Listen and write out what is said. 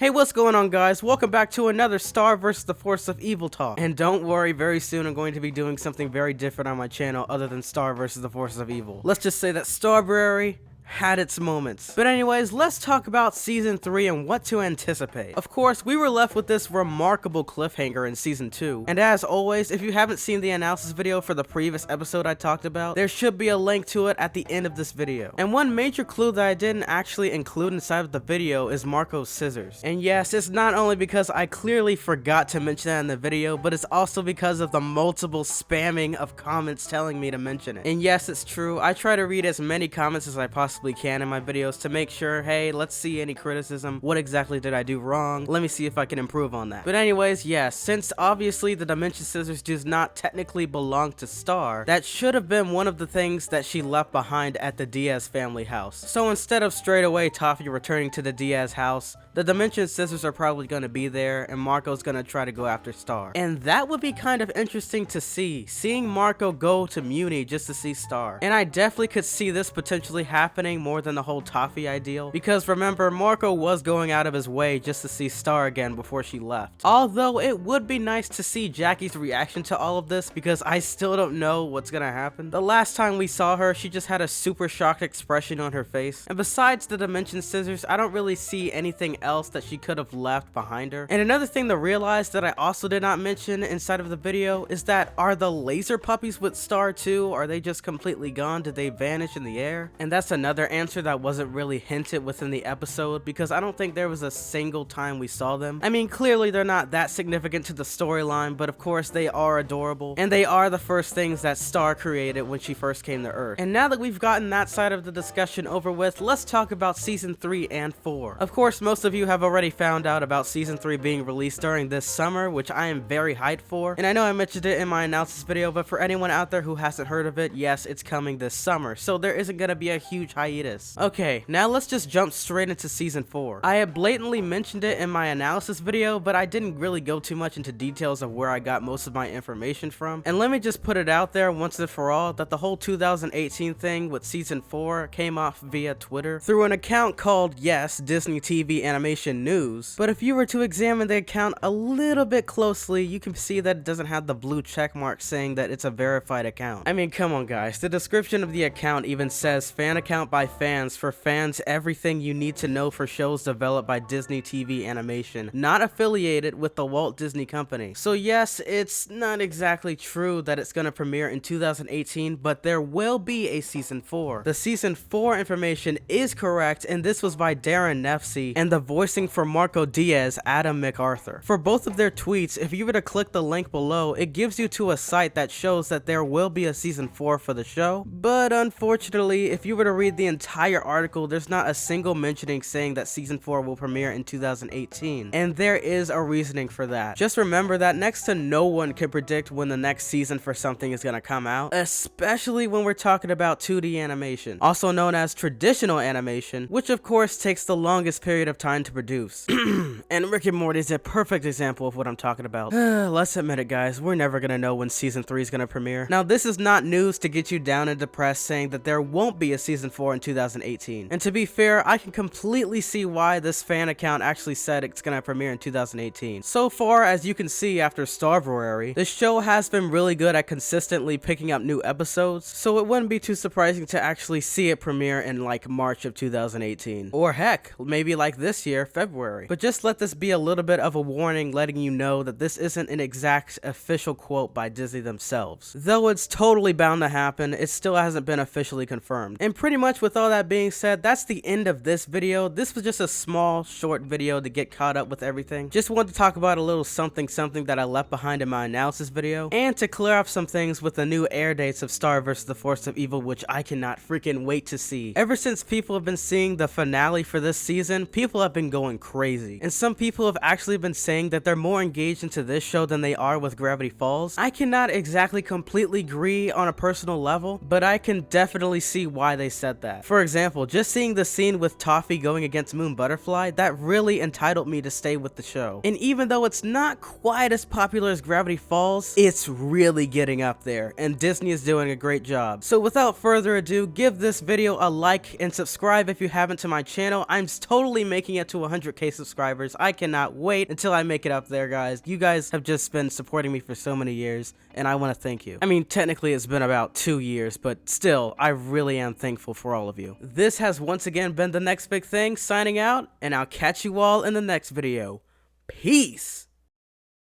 Hey, what's going on, guys? Welcome back to another Star vs. the Force of Evil talk. And don't worry, very soon I'm going to be doing something very different on my channel other than Star vs. the Forces of Evil. Let's just say that Starberry had its moments. But anyways, let's talk about Season 3 and what to anticipate. Of course, we were left with this remarkable cliffhanger in Season 2. And as always, if you haven't seen the analysis video for the previous episode I talked about, there should be a link to it at the end of this video. And one major clue that I didn't actually include inside of the video is Marco's scissors. And yes, it's not only because I clearly forgot to mention that in the video, but it's also because of the multiple spamming of comments telling me to mention it. And yes, it's true, I try to read as many comments as I possibly can in my videos to make sure, hey, let's see any criticism. What exactly did I do wrong? Let me see if I can improve on that. But anyways, yeah, since obviously the Dimension Scissors does not technically belong to Star, that should have been one of the things that she left behind at the Diaz family house. So instead of straight away Toffee returning to the Diaz house, the Dimension Scissors are probably going to be there and Marco's going to try to go after Star. And that would be kind of interesting to see, seeing Marco go to Muni just to see Star. And I definitely could see this potentially happening more than the whole Toffee ideal, because remember, Marco was going out of his way just to see Star again before she left. Although it would be nice to see Jackie's reaction to all of this, because I still don't know what's gonna happen. The last time we saw her, she just had a super shocked expression on her face, and besides the Dimension Scissors, I don't really see anything else that she could have left behind her. And another thing to realize that I also did not mention inside of the video is that, are the laser puppies with Star too? Are they just completely gone? Did they vanish in the air? And that's another answer that wasn't really hinted within the episode, because I don't think there was a single time we saw them. I mean, clearly they're not that significant to the storyline, but of course they are adorable, and they are the first things that Star created when she first came to Earth. And now that we've gotten that side of the discussion over with, let's talk about Season 3 and 4. Of course, most of you have already found out about Season 3 being released during this summer, which I am very hyped for, and I know I mentioned it in my analysis video, but for anyone out there who hasn't heard of it, yes, it's coming this summer, so there isn't gonna be a huge hiatus. Okay, now let's just jump straight into Season 4. I had blatantly mentioned it in my analysis video, but I didn't really go too much into details of where I got most of my information from. And let me just put it out there once and for all that the whole 2018 thing with Season 4 came off via Twitter through an account called, yes, Disney TV Animation News. But if you were to examine the account a little bit closely, you can see that it doesn't have the blue check mark saying that it's a verified account. I mean, come on guys, the description of the account even says fan account by fans, for fans everything you need to know for shows developed by Disney TV Animation, not affiliated with the Walt Disney Company. So yes, it's not exactly true that it's gonna premiere in 2018, but there will be a Season 4. The Season 4 information is correct, and this was by Darren Nefsey, and the voicing for Marco Diaz, Adam MacArthur. For both of their tweets, if you were to click the link below, it gives you to a site that shows that there will be a Season 4 for the show, but unfortunately, if you were to read the entire article, there's not a single mentioning saying that Season 4 will premiere in 2018, and there is a reasoning for that. Just remember that next to no one can predict when the next season for something is gonna come out, especially when we're talking about 2D animation, also known as traditional animation, which of course takes the longest period of time to produce. And Rick and Morty is a perfect example of what I'm talking about. Let's admit it guys, we're never gonna know when Season 3 is gonna premiere. Now this is not news to get you down and depressed saying that there won't be a Season 4 in 2018. And to be fair, I can completely see why this fan account actually said it's gonna premiere in 2018. So far, as you can see after Starberry, the show has been really good at consistently picking up new episodes, so it wouldn't be too surprising to actually see it premiere in like March of 2018. Or heck, maybe like this year, February. But just let this be a little bit of a warning letting you know that this isn't an exact official quote by Disney themselves. Though it's totally bound to happen, it still hasn't been officially confirmed. And pretty much with all that being said, that's the end of this video. This was just a small, short video to get caught up with everything. Just wanted to talk about a little something that I left behind in my analysis video, and to clear up some things with the new air dates of Star vs. the Force of Evil, which I cannot freaking wait to see. Ever since people have been seeing the finale for this season, people have been going crazy. And some people have actually been saying that they're more engaged into this show than they are with Gravity Falls. I cannot exactly completely agree on a personal level, but I can definitely see why they said that. that. For example, just seeing the scene with Toffee going against Moon Butterfly, that really entitled me to stay with the show. And even though it's not quite as popular as Gravity Falls, it's really getting up there, and Disney is doing a great job. So without further ado, give this video a like and subscribe if you haven't to my channel. I'm totally making it to 100k subscribers. I cannot wait until I make it up there, guys. You guys have just been supporting me for so many years, and I want to thank you. I mean, technically it's been about 2 years, but still, I really am thankful for all of you. This has once again been The Next Big Thing, signing out, and I'll catch you all in the next video. Peace!